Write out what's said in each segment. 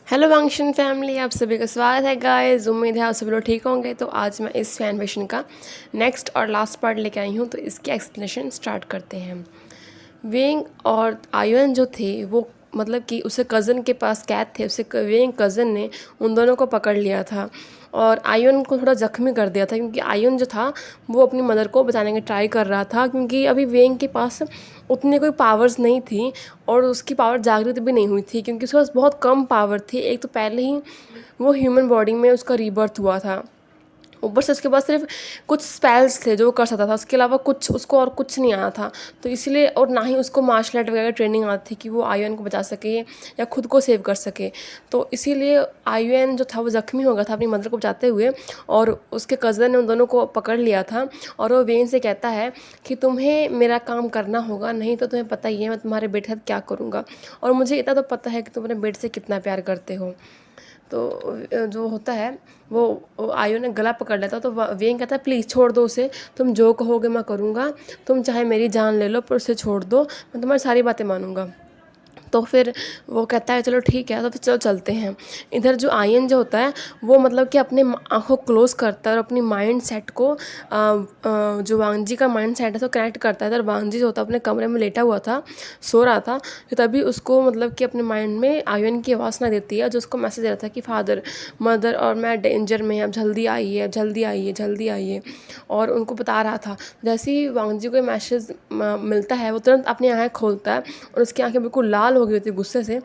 Hello वांगशन family, आप सभी का स्वागत है गाइस। उम्मीद है आप सभी लोग ठीक होंगे। तो आज मैं इस फैन फिक्शन का नेक्स्ट और लास्ट पार्ट लेके आई हूँ, तो इसकी एक्सप्लेनेशन स्टार्ट करते हैं। वेंग और आयुन जो थे वो मतलब कि उसे कज़न के पास कैद थे। उसे वेंग कज़न ने उन दोनों को पकड़ लिया था और आयुन को थोड़ा ज़ख्मी कर दिया था, क्योंकि आयुन जो था वो अपनी मदर को बचाने की ट्राई कर रहा था, क्योंकि अभी वेंग के पास उतनी कोई पावर्स नहीं थी और उसकी पावर जागृत भी नहीं हुई थी, क्योंकि उसके पास बहुत कम पावर थी। एक तो पहले ही वो ह्यूमन बॉडी में उसका रीबर्थ हुआ था, ऊपर से उसके पास सिर्फ कुछ स्पेल्स थे जो वो कर सकता था, उसके अलावा कुछ उसको और कुछ नहीं आया था। तो इसलिए, और ना ही उसको मार्शल आर्ट वगैरह ट्रेनिंग आती थी कि वो आयुन को बचा सके या खुद को सेव कर सके। तो इसीलिए आयुन जो था वो ज़ख्मी हो गया था अपनी मदर को बचाते हुए, और उसके कज़न ने उन दोनों को पकड़ लिया था। और वो वेन से कहता है कि तुम्हें मेरा काम करना होगा, नहीं तो तुम्हें पता ही है मैं तुम्हारे बेटे के साथ क्या करूँगा, और मुझे इतना तो पता है कि तुम अपने बेटे से कितना प्यार करते हो। तो जो होता है वो आयु ने गला पकड़ लेता, तो वेन कहता है प्लीज़ छोड़ दो उसे, तुम जो कहोगे मैं करूँगा, तुम चाहे मेरी जान ले लो पर उसे छोड़ दो, मैं तुम्हारी सारी बातें मानूंगा। तो फिर वो कहता है चलो ठीक है, तो फिर चलो चलते हैं। इधर जो आयन जो होता है वो मतलब कि अपने आँखों क्लोज करता है और अपनी माइंड सेट को जो वांगजी का माइंड सेट है तो कनेक्ट करता है। इधर वांगजी जो होता है अपने कमरे में लेटा हुआ था, सो रहा था, फिर तभी उसको मतलब कि अपने माइंड में आयन की आवाज़ सुनाई देती है जो उसको मैसेज दे रहा था कि फादर, मदर और मैं डेंजर में हैं, अब जल्दी आइए, अब जल्दी आइए, जल्दी आइए। और उनको बता रहा था। जैसे ही वांगजी को मैसेज मिलता है वो तुरंत अपनी आँखें खोलता है और उसकी आंखें बिल्कुल लाल हो गई होती है गुस्से से।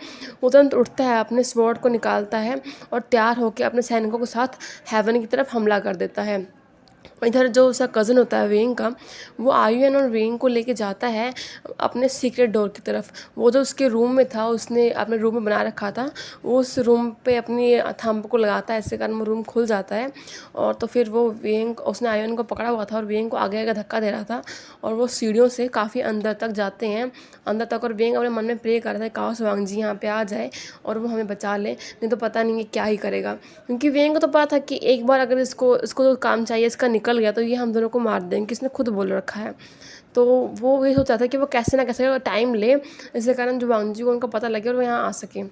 वो तुरंत उठता है, अपने स्वॉर्ड को निकालता है और तैयार होकर अपने सैनिकों के साथ हेवन की तरफ हमला कर देता है। इधर जो उसका कज़न होता है वेंग का, वो आयुन और वेंग को लेके जाता है अपने सीक्रेट डोर की तरफ। वो जो उसके रूम में था, उसने अपने रूम में बना रखा था, वो उस रूम पे अपनी थंब को लगाता है, इससे कारण वो रूम खुल जाता है। और तो फिर वो वेंग, उसने आयुन को पकड़ा हुआ था और वेंग को आगे आगे धक्का दे रहा था, और वो सीढ़ियों से काफ़ी अंदर तक जाते हैं, अंदर तक। और वेंग अपने मन में प्रे कर रहा था काश वांगजी यहाँ पे आ जाए और वो हमें बचा ले, नहीं तो पता नहीं है क्या ही करेगा। क्योंकि वेंग को तो पता था कि एक बार अगर इसको इसको जो काम चाहिए इसका निकल गया तो ये हम दोनों को मार देंगे, किसने खुद बोल रखा है। तो वो ये सोचा था कि वो कैसे ना कैसे टाइम ले, इसके कारण जो वांगजी को उनका पता लगे और वो यहाँ आ सके।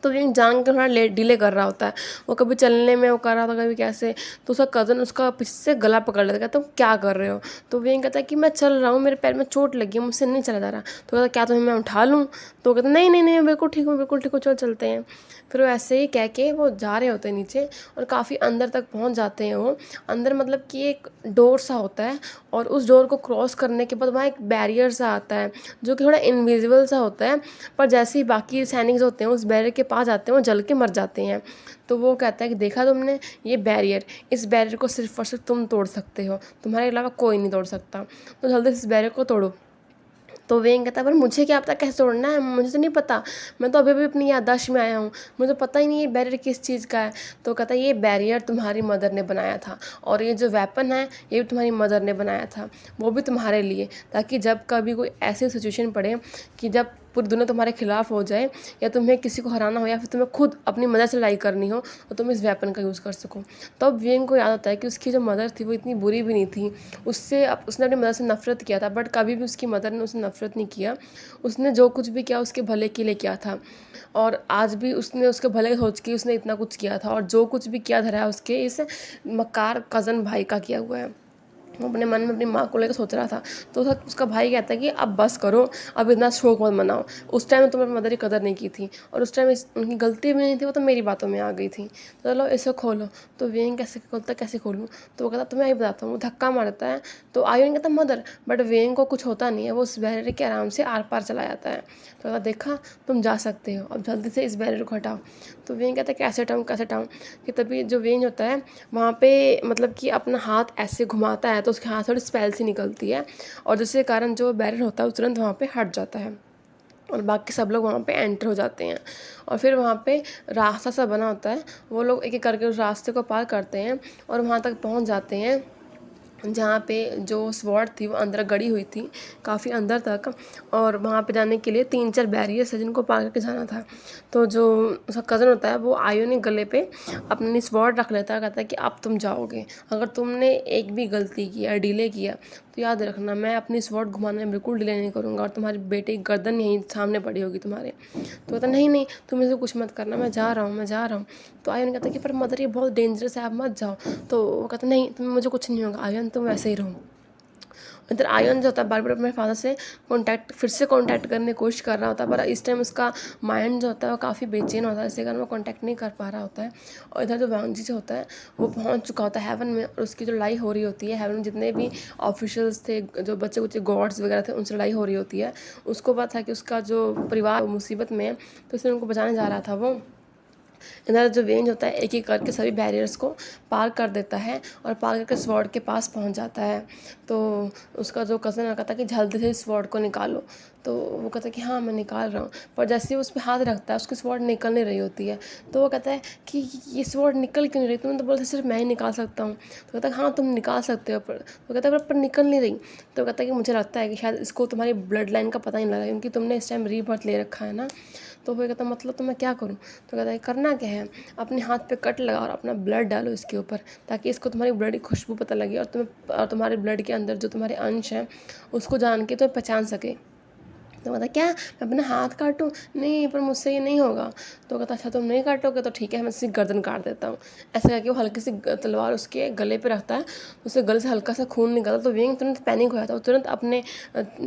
तो विंग जान कर थोड़ा लेट डिले कर रहा होता है, वो कभी चलने में वो कर रहा था, कभी कैसे। तो उसका कज़न उसका पीछे से गला पकड़ लेता है, कहता तुम क्या कर रहे हो। तो विंग कहता है कि मैं चल रहा हूँ, मेरे पैर में चोट लगी है, मुझसे नहीं चला जा रहा। तो कहता क्या तुम्हें मैं उठा लूँ। तो वो कहता नहीं नहीं नहीं, बिल्कुल ठीक हूँ, बिल्कुल ठीक हूँ, चलो चलते हैं। फिर वो ऐसे ही कह के वो जा रहे होते हैं नीचे, और काफ़ी अंदर तक पहुँच जाते हैं। वो अंदर मतलब कि एक डोर सा होता है, और उस डोर को क्रॉस करने के बाद वहाँ एक बैरियर सा आता है जो कि थोड़ा इनविजिबल सा होता है। पर जैसे ही बाकी सैनिक जो होते हैं उस बैरियर के पास जाते हैं वो जल के मर जाते हैं। तो वो कहता है कि देखा तुमने ये बैरियर, इस बैरियर को सिर्फ और सिर्फ तुम तोड़ सकते हो, तुम्हारे अलावा कोई नहीं तोड़ सकता, तो जल्दी से इस बैरियर को तोड़ो। तो वेंग कहता है पर मुझे क्या पता कैसे तोड़ना है, मुझे तो नहीं पता, मैं तो अभी भी अपनी याददाश्त में आया हूँ, मुझे तो पता ही नहीं ये बैरियर किस चीज़ का है। तो कहता है ये बैरियर तुम्हारी मदर ने बनाया था, और ये जो वेपन है ये भी तुम्हारी मदर ने बनाया था, वो भी तुम्हारे लिए, ताकि जब कभी कोई ऐसी सिचुएशन पड़े कि जब पूरी दुनिया तुम्हारे खिलाफ हो जाए, या तुम्हें किसी को हराना हो, या फिर तुम्हें खुद अपनी मदर से लड़ाई करनी हो, तो तुम इस वेपन का यूज़ कर सको। तब वेंग को याद आता है कि उसकी जो मदर थी वो इतनी बुरी भी नहीं थी, उसने अपनी मदर से नफ़रत किया था, बट कभी भी उसकी मदर ने उसे नफ़रत नहीं किया। उसने जो कुछ भी किया उसके भले के लिए किया था, और आज भी उसने उसके भले का सोच के उसने इतना कुछ किया था, और जो कुछ भी किया धरा है उसके इस मक्कार कज़न भाई का किया हुआ है। वो अपने मन में अपनी माँ को लेकर सोच रहा था। तो उसका भाई कहता है कि अब बस करो, अब इतना शौक मत मनाओ, उस टाइम में तुमने मदर की कदर नहीं की थी, और उस टाइम उनकी गलती भी नहीं थी, वो तो मेरी बातों में आ गई थी, तो चलो इसे खोलो। तो वेंग कैसे खोलता, कैसे खोलूँ। तो वो कहता तुम्हें यही बताता हूँ, वो धक्का मारता है। तो आयुन कहता मदर, बट वेंग को कुछ होता नहीं है, वो उस बैरियर के आराम से आर पार चला जाता है। तो कहता देखा तुम जा सकते हो, अब जल्दी से इस बैरियर को हटाओ। तो वेंग कहता है कैसे हटाऊँ, कैसे हटाऊँ। कि तभी जो वेंग होता है वहाँ पे मतलब कि अपना हाथ ऐसे घुमाता है तो उसके हाथ थोड़ी स्पेल सी निकलती है, और जिसके कारण जो बैरियर होता है वो तुरंत वहाँ पे हट जाता है, और बाकी सब लोग वहाँ पे एंटर हो जाते हैं। और फिर वहाँ पे रास्ता सा बना होता है, वो लोग एक एक करके उस रास्ते को पार करते हैं और वहाँ तक पहुँच जाते हैं जहाँ पे जो स्वॉर्ड थी वो अंदर गड़ी हुई थी काफ़ी अंदर तक, और वहाँ पे जाने के लिए 3-4 बैरियर्स है जिनको पार करके जाना था। तो जो उसका कज़न होता है वो आयोनिक गले पे अपनी स्वॉर्ड रख लेता है, कहता है कि अब तुम जाओगे, अगर तुमने एक भी गलती किया, डिले किया, तो याद रखना मैं अपनी स्वॉर्ड घुमाने में बिल्कुल डिले नहीं करूँगा और तुम्हारी बेटे की गर्दन यहीं सामने पड़ी होगी तुम्हारे। तो कहता नहीं नहीं तुम इसे कुछ मत करना, मैं जा रहा हूँ, मैं जा रहा हूँ। तो आयन कहता कि पर मदर ये बहुत डेंजरस है, आप मत जाओ। तो वो कहता नहीं तुम्हें, मुझे कुछ नहीं होगा आयन, तुम वैसे ही रहो। इधर आयन जो होता है बार बार अपने फादर से फिर से कांटेक्ट करने की कोशिश कर रहा होता है, पर इस टाइम उसका माइंड जो होता है वो काफ़ी बेचैन होता है, इसी कारण वो कांटेक्ट नहीं कर पा रहा होता है। और इधर जो वांगजी जो होता है वो पहुंच चुका होता है हेवन में, और उसकी जो लड़ाई हो रही होती है हेवन में जितने भी ऑफिशियल्स थे, जो बच्चे बच्चे गॉड्स वगैरह थे, उनसे लड़ाई हो रही होती है। उसको पता था कि उसका जो परिवार मुसीबत में है, तो इसलिए उनको बचाने जा रहा था वो। इधर जो वेंज होता है एक एक करके सभी बैरियर्स को पार कर देता है और पार करके स्वॉर्ड के पास पहुंच जाता है। तो उसका जो कज़न कहता है कि जल्दी से स्वॉर्ड को निकालो। तो वो कहता है कि हाँ मैं निकाल रहा हूँ, पर जैसे ही उस पर हाथ रखता है उसकी स्वॉर्ड निकल नहीं रही होती है। तो वो कहता है कि ये स्वॉर्ड निकल क्यों नहीं रही, तुमने तो बोला था सिर्फ मैं ही निकाल सकता हूँ। तो कहता है हाँ तुम निकाल सकते हो, पर तो कहता है पर निकल नहीं रही। तो कहता है कि मुझे लगता है कि शायद इसको तुम्हारी ब्लड लाइन का पता नहीं लगा, क्योंकि तुमने इस टाइम रीबर्थ ले रखा है ना। तो वो कहता मतलब तो मैं क्या करूँ। तो कहता है करना क्या है, अपने हाथ पे कट लगाओ और अपना ब्लड डालो इसके ऊपर, ताकि इसको तुम्हारी ब्लड की खुशबू पता लगे और तुम्हें और तुम्हारे ब्लड के अंदर जो तुम्हारे अंश हैं उसको जान के तुम्हें पहचान सके। तो कहता क्या मैं अपना हाथ काटूँ, नहीं पर मुझसे ये नहीं होगा। तो कहता अच्छा तुम नहीं काटोगे तो ठीक है, मैं इसकी गर्दन काट देता हूँ। ऐसा करके वो हल्की सी तलवार उसके गले पे रखता है, उससे गले से हल्का सा खून निकलता। तो वेंग तुरंत पैनिक हो जाता है, वो तुरंत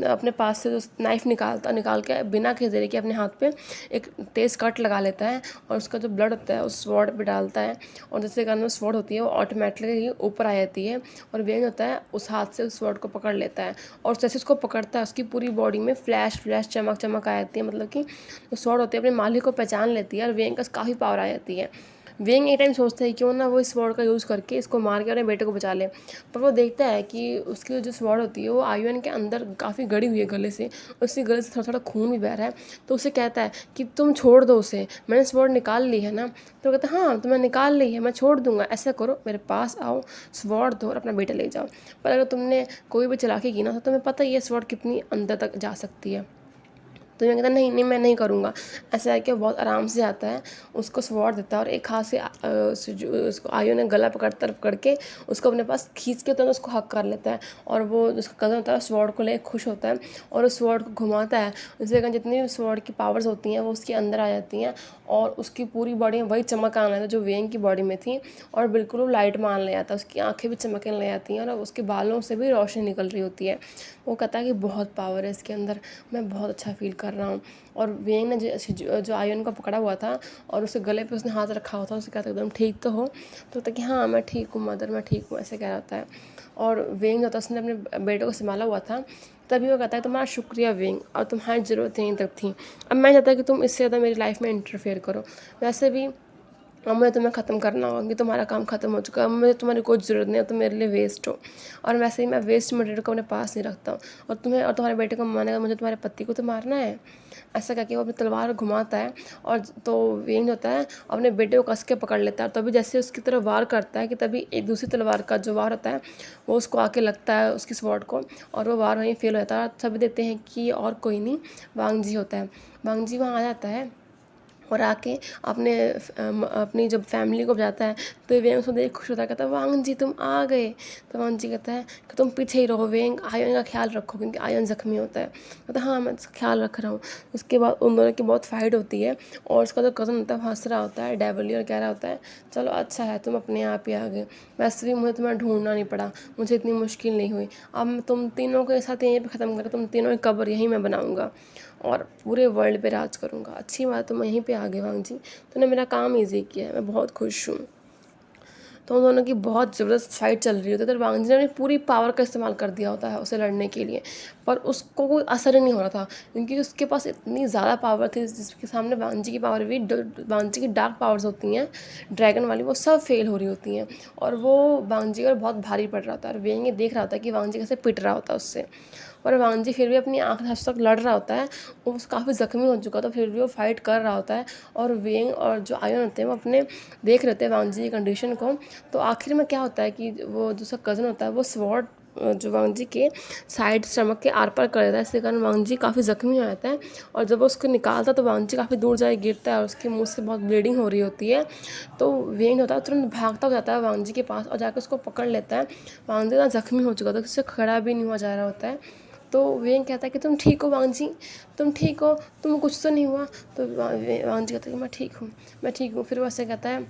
अपने पास से जो नाइफ निकाल के बिना किसी देरी के अपने हाथ पे एक तेज़ कट लगा लेता है और उसका जो ब्लड होता है उस स्वॉर्ड पे डालता है। और जिसके कारण वो स्वॉर्ड होती है वो ऑटोमेटिकली ऊपर आ जाती है, और वेंग होता है उस हाथ से उस स्वॉर्ड को पकड़ लेता है। और जैसे उसको पकड़ता है उसकी पूरी बॉडी में फ्लैश चमक चमक आ जाती है, मतलब कि जो स्वॉर्ड होती है अपने मालिक को पहचान लेती है और वेंग का काफ़ी पावर आ जाती है। वेंग एक टाइम सोचता है क्यों ना वो इस स्वॉर्ड का यूज़ करके इसको मार के अपने बेटे को बचा ले, पर वो देखता है कि उसकी जो स्वॉर्ड होती है वो आयुन के अंदर काफ़ी गड़ी हुई है गले से, उसके गले से थोड़ा थोड़ा खून भी बह रहा है। तो उसे कहता है कि तुम छोड़ दो उसे, मैंने स्वॉर्ड निकाल ली है ना। तो कहता है हाँ तो मैं निकाल ली है, मैं छोड़ दूंगा, ऐसा करो मेरे पास आओ, स्वॉर्ड दो और अपना बेटा ले जाओ। पर अगर तुमने कोई भी चालाकी की ना तो तुम्हें पता ही है स्वॉर्ड कितनी अंदर तक जा सकती है। तो मैं कहता नहीं नहीं मैं नहीं करूँगा। ऐसा है कि वो बहुत आराम से आता है, उसको स्वॉर्ड देता है और एक हाथ से उसको आयु ने गला पकड़ के उसको अपने पास खींच के तो उसको हक कर लेता है। और वो उसका कज़न होता है स्वॉर्ड को ले खुश होता है और उस स्वॉर्ड को घुमाता है। उससे कारण जितनी भी स्वॉर्ड की पावर्स होती हैं वो उसके अंदर आ जाती हैं और उसकी पूरी बॉडी में वही चमक आने लगता है जो वेंग की बॉडी में थी, और बिल्कुल वो लाइट मान ले जाता है, उसकी आंखें भी चमकने लग जाती हैं और उसके बालों से भी रोशनी निकल रही होती है। वो कहता है कि बहुत पावर है इसके अंदर, मैं बहुत अच्छा फील कर रहा हूँ। और वेंग ने जो आयन को पकड़ा हुआ था और उसके गले पे उसने हाथ रखा हुआ था, उसे कहता एकदम ठीक तो हो। तो कहता कि हाँ मैं ठीक हूँ मदर, मैं ठीक हूँ, ऐसे कह रहा होता है। और वेंग जो था उसने अपने बेटे को संभाला हुआ था। तभी वो कहता है तुम्हारा शुक्रिया वेंग, और तुम्हारी ज़रूरत यहीं तक थी, अब मैं चाहता कि तुम इससे ज़्यादा मेरी लाइफ में इंटरफेयर करो। वैसे भी अब मुझे तुम्हें ख़त्म करना होगा कि तुम्हारा काम ख़त्म हो चुका है, मुझे तुम्हारी कोई ज़रूरत नहीं है, तुम मेरे लिए वेस्ट हो। और वैसे ही मैं वेस्ट मटेरियल को अपने पास नहीं रखता हूँ, और तुम्हें और तुम्हारे बेटे को मारने का मुझे तुम्हारे पति को तो मारना है। ऐसा करके वो अपनी तलवार घुमाता है और तो वेंज होता है अपने बेटे को कस के पकड़ लेता है। तभी जैसे उसकी तरफ वार करता है कि तभी एक दूसरी तलवार का जो वार होता है वो उसको आके लगता है उसकी स्वॉर्ड को, और वो वार वहीं फेल हो जाता है। सभी देखते हैं कि और कोई नहीं वांगजी होता है। वांगजी वहाँ आ जाता है और आके अपनी जब फैमिली को बताता है तो वेंग उसको देख खुश होता है, कहता है वांग जी तुम आ गए। तो वांग जी कहता है कि तुम पीछे ही रहो वेंग, आयन का ख्याल रखो क्योंकि आयन ज़ख्मी होता है। कहता है हाँ मैं इसका ख्याल रख रहा हूँ। उसके बाद उन दोनों की बहुत फाइट होती है और उसका जो कज़न होता है वो हंस रहा होता है डेवली और कह रहा होता है चलो अच्छा है तुम अपने आप ही आ गए, वैसे भी मुझे तुम्हें ढूंढना नहीं पड़ा, मुझे इतनी मुश्किल नहीं हुई, अब तुम तीनों के साथ यहीं पर ख़त्म कर, तुम तीनों की कब्र यहीं मैं बनाऊँगा और पूरे वर्ल्ड पे राज करूँगा। अच्छी बात तो मैं यहीं पे आ गई वांग जी, तूने मेरा काम ईजी किया है, मैं बहुत खुश हूँ। तो उन दोनों की बहुत ज़बरदस्त फाइट चल रही होती है, तो वांग जी ने अपनी पूरी पावर का इस्तेमाल कर दिया होता है उसे लड़ने के लिए, पर उसको कोई असर ही नहीं हो रहा था क्योंकि उसके पास इतनी ज़्यादा पावर थी जिसके सामने वांग जी की पावर भी वांग जी की डार्क पावर्स होती हैं ड्रैगन वाली, वो सब फेल हो रही होती हैं और वो वांग जी पर बहुत भारी पड़ रहा था। और वेंग ये देख रहा था कि वांग जी कैसे पिट रहा होता है उससे, और वांग जी फिर भी अपनी आँख तक लड़ रहा होता है। वो काफ़ी ज़ख्मी हो चुका था फिर भी वो फाइट कर रहा होता है, और वेंग और जो आयन होते हैं वो अपने देख रहे थे वांग जी की कंडीशन को। तो आखिर में क्या होता है कि वो जो उसका कज़न होता है वो स्वॉर्ड जो वांग जी के साइड स्टमक के आर पार कर देता है। इसके कारण वांग जी काफ़ी ज़ख्मी हो जाता है और जब वो उसको निकालता है तो वांग जी काफ़ी दूर जाके गिरता है और उसके मुंह से बहुत ब्लीडिंग हो रही होती है। तो वेंग होता है तुरंत भागता हो जाता है वांग जी के पास और जाकर उसको पकड़ लेता है। वांग जी इतना ज़ख्मी हो चुका था कि उससे खड़ा भी नहीं हुआ जा रहा होता है। तो वेंग कहता है कि तुम ठीक हो वांग जी, तुम ठीक हो, तुम्हें कुछ तो नहीं हुआ। तो वांग जी कहता है कि मैं ठीक हूँ, मैं ठीक हूँ। फिर वो ऐसे कहता है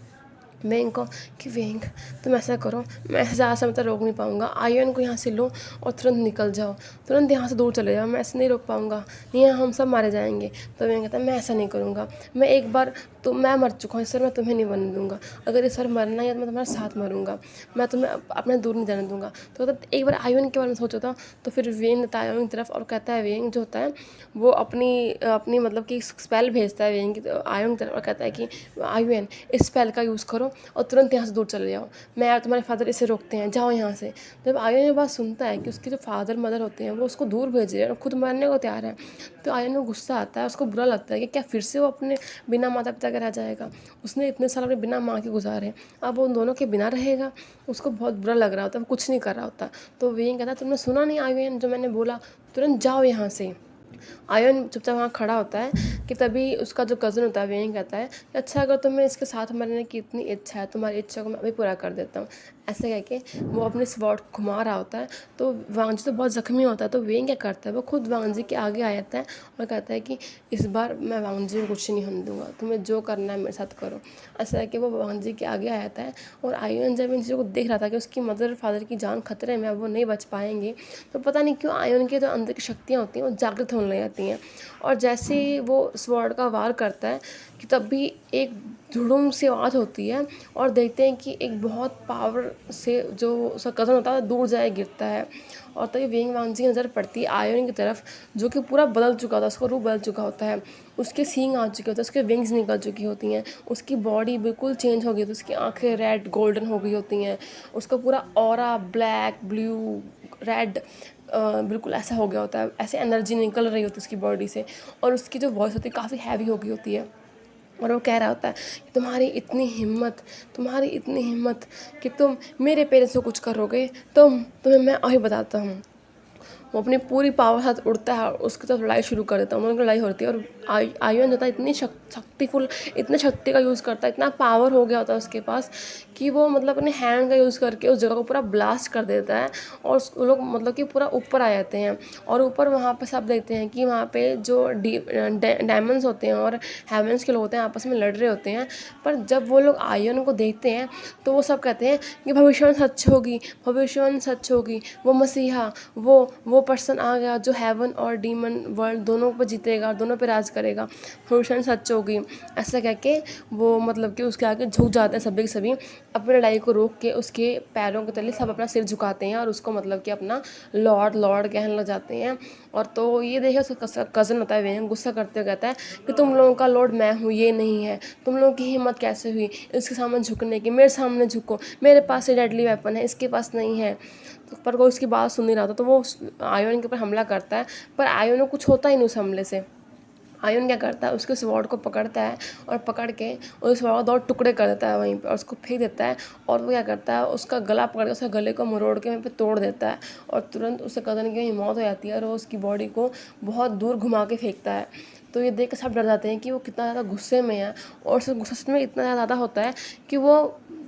वेंग को कि वेंग तुम ऐसा करो, मैं ऐसे ज़्यादा समय तक रोक नहीं पाऊँगा, आयुन को यहाँ से लो और तुरंत निकल जाओ, तुरंत यहाँ से दूर चले जाओ, मैं ऐसे नहीं रोक पाऊँगा, नहीं हम सब मारे जाएंगे। तो वेंग कहता है मैं ऐसा नहीं करूँगा, मैं एक बार तो मैं मर चुका हूँ, इस बार मैं तुम्हें नहीं बनने दूँगा, अगर इस बार मरना है तो मैं तुम्हारे साथ मरूँगा, मैं तुम्हें अपने दूर नहीं जाने दूँगा। तो एक बार आयुन के बारे में सोचा था। तो फिर वेंग देता है आयुन की तरफ और कहता है, वेंग जो होता है वो अपनी अपनी मतलब कि स्पेल भेजता है वेंग की आयुन की तरफ और कहता है कि आयुन इस स्पेल का यूज़ करो और तुरंत यहाँ से दूर चले जाओ, मैं और तुम्हारे फादर इसे रोकते हैं, जाओ यहाँ से। जब आयुन ये बात सुनता है कि उसके जो फादर मदर होते हैं वो उसको दूर भेज रहे हैं और खुद मरने को तैयार है, तो आयुन को गुस्सा आता है, उसको बुरा लगता है कि क्या फिर से वो अपने बिना माता पिता के रह जाएगा। उसने इतने साल अपने बिना माँ के गुजारे, अब वो उन दोनों के बिना रहेगा। उसको बहुत बुरा लग रहा होता है, वो कुछ नहीं कर रहा होता। तो वेंग कहता है तुमने सुना नहीं आयुन जो मैंने बोला, तुरंत जाओ यहाँ से। आयन चुपचाप वहाँ खड़ा होता है कि तभी उसका जो कज़न होता है वेंग कहता है कि अच्छा अगर तुम्हें इसके साथ मरने की इतनी इच्छा है, तुम्हारी इच्छा को मैं अभी पूरा कर देता हूँ। ऐसे कह के वो अपने स्वॉर्ड घुमा रहा होता है। तो वांग जी तो बहुत ज़ख्मी होता है, तो वेंग क्या करता है, वो खुद वांग जी के आगे आ जाता है और कहता है कि इस बार मैं वांग जी को कुछ नहीं होने दूंगा, तुम्हें जो करना है मेरे साथ करो। ऐसा है कि वो वांग जी के आगे आ जाता है। और आयुन जब इन चीज़ों को देख रहा था कि उसकी मदर और फादर की जान खतरे में, अब वो नहीं बच पाएंगे, तो पता नहीं क्यों आयुन के जो अंदर की शक्तियाँ होती हैं वो जागृत होने लग जाती हैं। और जैसे ही वो स्वॉर्ड का वार करता है कि तब भी एक धुड़ुम सी आवाज़ होती है और देखते हैं कि एक बहुत पावर से जो उसका कज़न होता है दूर जाए गिरता है। और तभी वेंग वांग जी की नज़र पड़ती है आयोन की तरफ, जो कि पूरा बदल चुका होता है, उसका रूप बदल चुका होता है, उसके सींग आ चुके होते हैं, उसके विंग्स निकल चुकी होती हैं, उसकी बॉडी बिल्कुल चेंज हो गई होती है, उसकी आंखें रेड गोल्डन हो गई होती हैं, उसका पूरा ऑरा ब्लैक ब्लू रेड बिल्कुल ऐसा हो गया होता है, ऐसे एनर्जी निकल रही होती है उसकी बॉडी से। और उसकी जो वॉइस होती है काफ़ी हैवी हो गई होती है और वो कह रहा होता है कि तुम्हारी इतनी हिम्मत, तुम्हारी इतनी हिम्मत कि तुम मेरे पेरेंट्स को कुछ करोगे, तुम्हें मैं अभी बताता हूँ। वो अपनी पूरी पावर साथ उड़ता है और उसकी तरफ लड़ाई शुरू कर देता है, उन लोगों की लड़ाई होती है। और आयुन जो था इतनी शक्तिफुल, इतने शक्ति का यूज़ करता है, इतना पावर हो गया होता है उसके पास कि वो मतलब अपने हैंड का यूज़ करके उस जगह को पूरा ब्लास्ट कर देता है और वो लोग मतलब कि पूरा ऊपर आ जाते हैं। और ऊपर वहाँ पे सब देखते हैं कि वहाँ पे जो डायमंड्स होते हैं और हेवंस के लोग होते हैं आपस में लड़ रहे होते हैं। पर जब वो लोग आयुन को देखते हैं तो वो सब कहते हैं कि भविष्यवाणी सच होगी, भविष्यवाणी सच होगी, वो मसीहा, वो पर्सन आ गया जो हेवन और डीमन वर्ल्ड दोनों पर जीतेगा, दोनों पे राज करेगा, भविष्यवाणी सच होगी। ऐसा कह के वो मतलब कि उसके आगे झुक जाते हैं सभी के सभी, अपनी लड़ाई को रोक के उसके पैरों के तले सब अपना सिर झुकाते हैं और उसको मतलब कि अपना लॉर्ड लॉर्ड कहने लग जाते हैं। और तो ये देखे उसका कज़न होता है वेंग गुस्सा करते हुए कहता है कि तुम लोगों का लॉर्ड मैं हूँ, ये नहीं है, तुम लोगों की हिम्मत कैसे हुई इसके सामने झुकने की, मेरे सामने झुको, मेरे पास ये डेडली वेपन है, इसके पास नहीं है। तो पर कोई उसकी बात सुन नहीं रहा था, तो वो आयोन के ऊपर हमला करता है, पर आयोन को कुछ होता ही नहीं उस हमले से। आयुन क्या करता है उसके स्वॉर्ड को पकड़ता है और पकड़ के उस स्वॉर्ड को दो टुकड़े कर देता है वहीं पे और उसको फेंक देता है। और वो क्या करता है उसका गला पकड़ के उसके गले को मरोड़ के वहीं पे तोड़ देता है और तुरंत उसके कज़न की वहीं मौत हो जाती है और वो उसकी बॉडी को बहुत दूर घुमा के फेंकता है। तो ये देख के सब डर जाते हैं कि वो कितना ज़्यादा गुस्से में है और उसका गुस्सा सच में इतना ज़्यादा होता है कि वो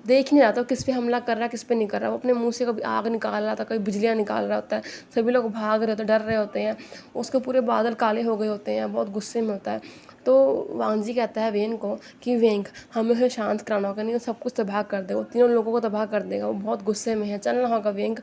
देख नहीं रहा था किस पे हमला कर रहा है किस पे नहीं कर रहा। वो अपने मुंह से कभी आग निकाल रहा था, कभी बिजलियाँ निकाल रहा होता है, सभी लोग भाग रहे होते हैं, डर रहे होते हैं, उसके पूरे बादल काले हो गए होते हैं, बहुत गुस्से में होता है। तो वांग जी कहता है वेन को कि वेंग हमें उसे शांत कराना होगा, नहीं वो सब कुछ तबाह कर देगा, वो तीनों लोगों को तबाह कर देगा, वो बहुत गुस्से में है, चलना होगा वेंग।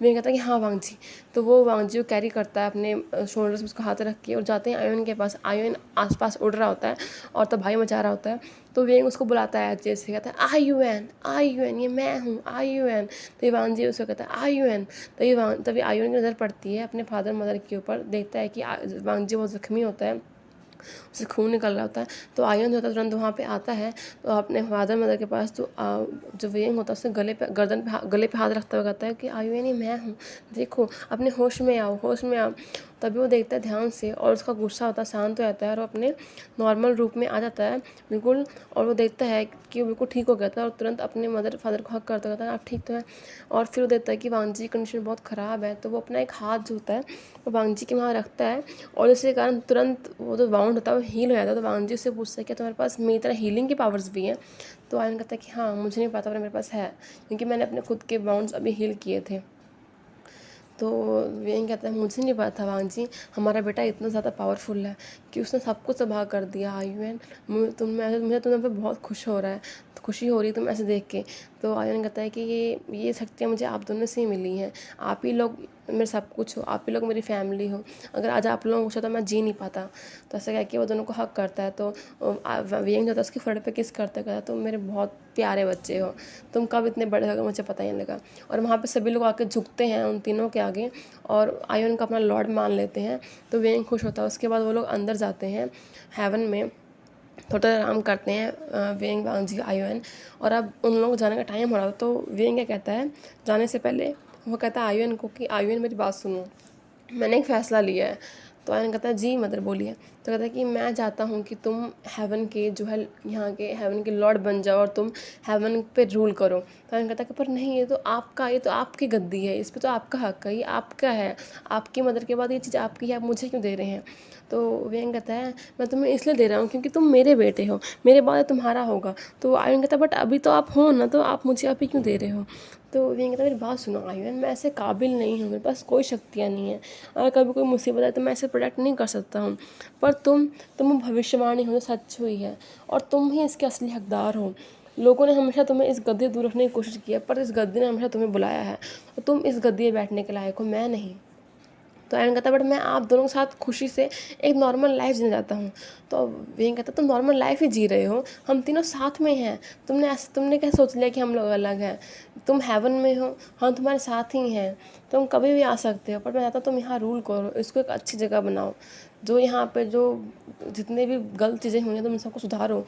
वेंग कहता है कि हाँ वांग जी। तो वो वांग जी को कैरी करता है अपने शोल्डर्स में, उसको हाथ रख के, और जाते हैं आयुन के पास। आयुन आसपास उड़ रहा होता है और तबाही मचा रहा होता है। तो वेंग उसको बुलाता है जैसे, कहता है आयुन ये मैं हूँ आयुन। तो ये वांग जी उसको कहता है आयुन। तभी आयुन की नज़र पड़ती है अपने फादर मदर के ऊपर, देखता है कि वांग जी बहुत ज़ख्मी होता है, उससे खून निकल रहा होता है। तो आयन जो होता है तुरंत वहाँ पे आता है, तो अपने फादर मदर के पास तो जो वेंग होता है उससे गले पे हाथ रखता हुआ कहता है कि आयुन ये मैं हूँ, देखो अपने होश में आओ, होश में आओ। तभी वो देखता है ध्यान से और उसका गुस्सा होता है शांत हो जाता है और वो अपने नॉर्मल रूप में आ जाता है बिल्कुल। और वो देखता है कि वो बिल्कुल ठीक हो गया था और तुरंत अपने मदर फादर को हक करता कहता है आप ठीक तो हैं। और फिर वो देखता है कि वांग जी की कंडीशन बहुत ख़राब है, तो वो अपना एक हाथ जो होता है वो वांग जी के वहाँ रखता है और इसके कारण तुरंत वो जो वाउंड होता है वो हील हो जाता है। तो वांग जी उससे पूछता है कि तुम्हारे पास मेरी तरह हीलिंग की पावर्स भी हैं? तो आयन कहता है कि हाँ मुझे नहीं पता पर मेरे पास है, क्योंकि मैंने अपने खुद के बाउंड्स अभी हील किए थे। तो यही कहता है मुझे नहीं पता था वांग जी हमारा बेटा इतना ज़्यादा पावरफुल है कि उसने सब कुछ तबाह कर दिया। आयुन मुझे तुम्हें पे बहुत खुशी हो रही है तुम ऐसे देख के। तो आयुन कहता है कि ये शक्तियाँ मुझे आप दोनों से ही मिली हैं, आप ही लोग मेरे सब कुछ हो, आप ही लोग मेरी फैमिली हो, अगर आज आप लोगों को पूछा तो मैं जी नहीं पाता। तो ऐसा कह के वो दोनों को हक करता है। तो वियंग जो होता है उसके फड़ पे किस करता कहता तुम मेरे बहुत प्यारे बच्चे हो, तुम कब इतने बड़े हो गए मुझे पता ही नहीं लगा। और वहाँ पे सभी लोग आके झुकते हैं उन तीनों के आगे और आयुन का अपना लॉर्ड मान लेते हैं। तो वियंग खुश होता है। उसके बाद वो लोग अंदर जाते हैं हेवन में, थोड़ा आराम करते हैं वियंग वांग जी आयुन। और अब उन लोगों को जाने का टाइम हो रहा था। तो वियंग क्या कहता है जाने से पहले, वो कहता है आयुन को कि आयुन मेरी बात सुनो, मैंने एक फ़ैसला लिया है। तो आयन कहता है जी मदर बोलिए। तो कहता है कि मैं चाहता हूँ कि तुम हेवन के जो है यहाँ के हेवन के लॉर्ड बन जाओ और तुम हेवन पे रूल करो। तो आयन कहता है कि पर नहीं, ये तो आपकी गद्दी है, इस पर तो आपका हक है, ये आपका है, आपकी मदर के बाद ये चीज़ आपकी है, आप मुझे क्यों दे रहे हैं? तो वेंग कहता है मैं तुम्हें इसलिए दे रहा हूँ क्योंकि तुम मेरे बेटे हो, मेरे बाद तुम्हारा होगा। तो आयन कहता है बट अभी तो आप हो ना, तो आप मुझे अभी क्यों दे रहे हो? तो वेंग कहता है मेरी बात सुनो आयुन, मैं ऐसे काबिल नहीं हूँ, मेरे पास कोई शक्तियाँ नहीं है, अगर कभी कोई मुसीबत है तो मैं ऐसे प्रोटेक्ट नहीं कर सकता हूँ। पर तुम भविष्यवाणी हो जो सच हुई है और तुम ही इसके असली हकदार हो। लोगों ने हमेशा तुम्हें इस गद्दी दूर रखने की कोशिश की है, पर इस गद्दी ने हमेशा तुम्हें बुलाया है और तुम इस गद्दी में बैठने के लायक हो, मैं नहीं। तो एरन कहता है बट मैं आप दोनों के साथ खुशी से एक नॉर्मल लाइफ जीना चाहता हूँ। तो वेन कहता तुम नॉर्मल लाइफ ही जी रहे हो, हम तीनों साथ में हैं, तुमने क्या सोच लिया कि हम लोग अलग हैं? तुम हेवन में हो, हम तुम्हारे साथ ही हैं, तुम कभी भी आ सकते हो, पर मैं चाहता तुम यहाँ रूल करो, इसको एक अच्छी जगह बनाओ, जो यहाँ पे जो जितने भी गलत चीज़ें हुई हैं तुम सबको सुधारो,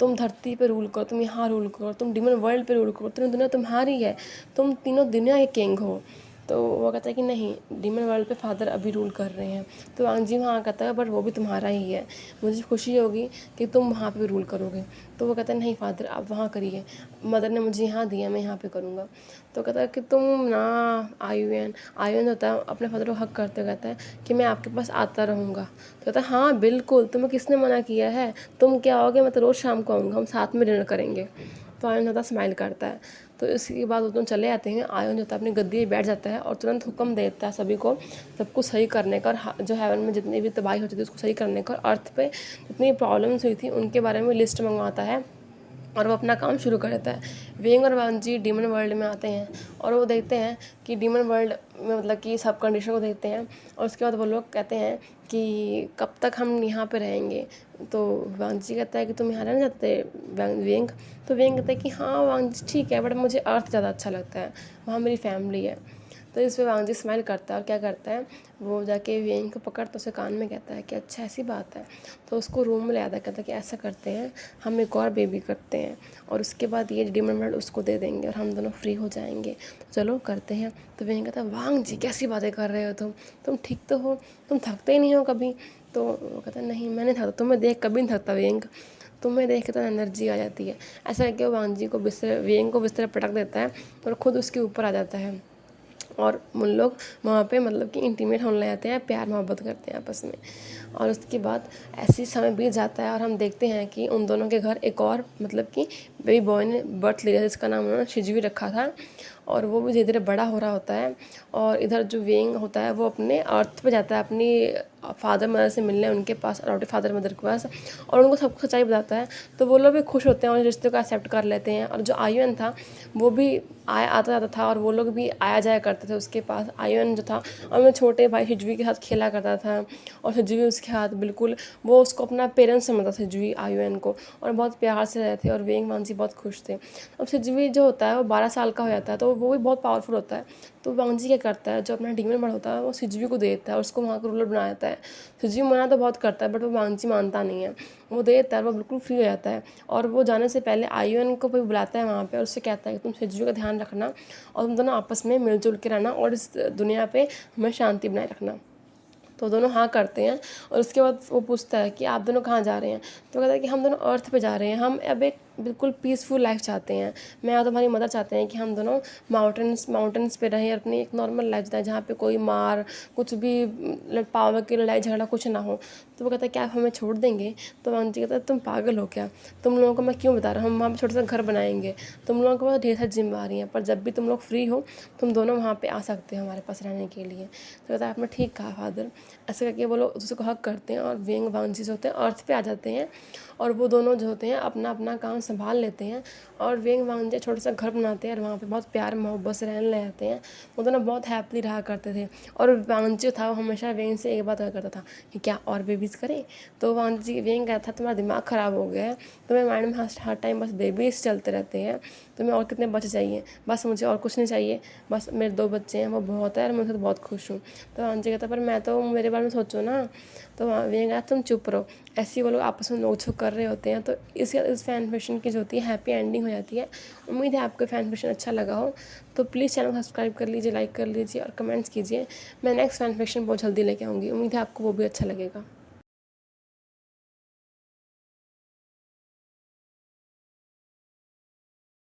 तुम धरती पे रूल करो, तुम यहाँ रूल करो, तुम डिमन वर्ल्ड पे रूल करो, तीनों दुनिया तुम्हारी है, तुम तीनों दुनिया के किंग हो। तो वो कहता है कि नहीं, डीमन वर्ल्ड पे फादर अभी रूल कर रहे हैं। तो वांग जी वहाँ कहता है बट वो भी तुम्हारा ही है, मुझे खुशी होगी कि तुम वहाँ पे रूल करोगे। तो वो कहता है नहीं फादर आप वहाँ करिए, मदर ने मुझे यहाँ दिया, मैं यहाँ पे करूँगा। तो कहता है कि तुम ना आयुन आयुन होता है अपने फादर को हक करते कहता है कि मैं आपके पास आता रहूँगा। तो कहता है हाँ बिल्कुल, तुम्हें किसने मना किया है, तुम क्या आओगे, मैं तो रोज़ शाम को आऊँगा, हम साथ में डिनर करेंगे। तो आयन होता स्माइल करता है। तो इसके बाद वो दोनों चले जाते हैं। आयन होता है अपनी गद्दी पे बैठ जाता है और तुरंत हुक्म देता है सभी को सब कुछ सही करने का, और जो हेवन में जितनी भी तबाही होती थी उसको सही करने का, और अर्थ पे जितनी प्रॉब्लम्स हुई थी उनके बारे में लिस्ट मंगवाता है और वो अपना काम शुरू कर देता है। वेंग और वांग जी डीमन वर्ल्ड में आते हैं और वो देखते हैं कि डीमन वर्ल्ड में मतलब कि सब कंडीशन को देखते हैं और उसके बाद वो लोग कहते हैं कि कब तक हम यहाँ पे रहेंगे। तो वांग जी कहता है कि तुम यहाँ रहना चाहते वेंग? तो वेंग कहता है कि हाँ वांग जी ठीक है, बट मुझे अर्थ ज़्यादा अच्छा लगता है, वहाँ मेरी फैमिली है। तो इस पर वांग जी स्माइल करता है और क्या करता है वो जाके वेंग को पकड़ता उसे कान में कहता है कि अच्छा ऐसी बात है। तो उसको रूम में ले आता है, कहता है कि ऐसा करते हैं हम एक और बेबी करते हैं और उसके बाद ये डीमन वर्ल्ड उसको दे देंगे और हम दोनों फ्री हो जाएंगे, तो चलो करते हैं। तो वेंग कहता है वांग जी कैसी बातें कर रहे हो तुम ठीक तो हो, तुम थकते ही नहीं हो कभी? तो वो कहता है नहीं मैं नहीं थकता, तुम्हें देख कभी नहीं थकता वेंग, तुम्हें देख के तो एनर्जी आ जाती है। ऐसा करके वो वांग जी को वेंग को बिस्तर पटक देता है और ख़ुद उसके ऊपर आ जाता है और उन लोग वहाँ पे मतलब कि इंटीमेट होने लग जाते हैं, प्यार मोहब्बत करते हैं आपस में। और उसके बाद ऐसी समय बीत जाता है और हम देखते हैं कि उन दोनों के घर एक और मतलब कि बेबी बॉय ने बर्थ लिया जिसका नाम उन्होंने शिजुई रखा था और वो भी धीरे धीरे बड़ा हो रहा होता है। और इधर जो वेंग होता है वो अपने अर्थ पे जाता है अपनी फादर मदर से मिलने उनके पास, अडॉप्टिव फादर मदर के पास, और उनको सब कुछ सच्चाई बताता है। तो वो लोग भी खुश होते हैं और रिश्ते को एक्सेप्ट कर लेते हैं। और जो आयुन था वो भी आता जाता था और वो लोग भी आया जाया करते थे उसके पास। आयुन जो था और मैं छोटे भाई हिजुई के साथ खेला करता था और हिजुई उसके हाथ बिल्कुल वो उसको अपना पेरेंट्स समझता था हिजुई आयुन को, और बहुत प्यार से रहते थे और वेंग वांगजी बहुत खुश थे। अब हिजुई जो होता है वो 12 साल का हो जाता है तो वो भी बहुत पावरफुल होता है। तो वांगजी क्या करता है जो अपना डीमन बड़ा होता है वो हिजुई को दे देता है और उसको वहाँ का रूलर बना देता है। हिजुई मना तो बहुत करता है बट वो वांगजी मानता नहीं है, वो दे देता है, वो बिल्कुल फ्री हो जाता है। और वो जाने से पहले आयुन को भी बुलाता है वहाँ पे और उससे कहता है कि तुम हिजुई का ध्यान रखना और तुम दोनों आपस में मिलजुल के रहना और इस दुनिया पे हमें शांति बनाए रखना। तो दोनों हाँ करते हैं और उसके बाद वो पूछता है कि आप दोनों कहाँ जा रहे हैं। तो कहता है कि हम दोनों अर्थ पे जा रहे हैं, हम अब एक बिल्कुल पीसफुल लाइफ चाहते हैं। मैं और तुम्हारी मदर चाहते हैं कि हम दोनों माउंटेन्स पे रहें और अपनी एक नॉर्मल लाइफ जिताएं जहाँ पे कोई मार कुछ भी पावर की लड़ाई झगड़ा कुछ ना हो। तो वो कहता है कि आप हमें छोड़ देंगे। तो वांग जी कहता है तुम पागल हो क्या, तुम लोगों को मैं क्यों बता रहा हूँ, हम वहाँ पे छोटा सा घर बनाएंगे, तुम लोगों के पास ढेर सारी जिम्मेवारी हैं, पर जब भी तुम लोग फ्री हो तुम दोनों वहाँ पे आ सकते हो हमारे पास रहने के लिए। तो कहता है आपने ठीक कहा फादर। ऐसे करके वो लोग दूसरे को हक करते हैं और वेंग वांगजी जो होते हैं अर्थ पे आ जाते हैं और वो दोनों जो होते हैं अपना अपना काम संभाल लेते हैं और वेंग वांगजी छोटा सा घर बनाते हैं और वहाँ पे बहुत प्यार मोहब्बत से रहने लग जाते हैं। वो दोनों बहुत हैप्पीली रहा करते थे और वांगजी था वो हमेशा वेंग से एक बात कहा करता था कि क्या और बेबीज़ करें। तो वांगजी वेंग कहता था तुम्हारा दिमाग ख़राब हो गया है, तुम्हें माइंड में हर टाइम बस बेबीज़ चलते रहते हैं, तुम्हें और कितने बच्चे चाहिए, बस मुझे और कुछ नहीं चाहिए, बस मेरे 2 बच्चे हैं वो बहुत है और मैं उनसे तो बहुत खुश हूँ। तो वांगजी कहता पर मैं तो मेरे बारे में सोचो ना। तो वेंग कहता तुम चुप रहो। ऐसे ही वो लोग आपस में नोक-झोंक कर रहे होते हैं। तो इस फैन फिक्शन की जो होती है हैप्पी एंडिंग हो जाती है। उम्मीद है आपको फैन फिक्शन अच्छा लगा हो। तो प्लीज़ चैनल को सब्सक्राइब कर लीजिए, लाइक कर लीजिए और कमेंट्स कीजिए। मैं नेक्स्ट फैन फिक्शन बहुत जल्दी लेके आऊँगी। उम्मीद है आपको वो भी अच्छा लगेगा।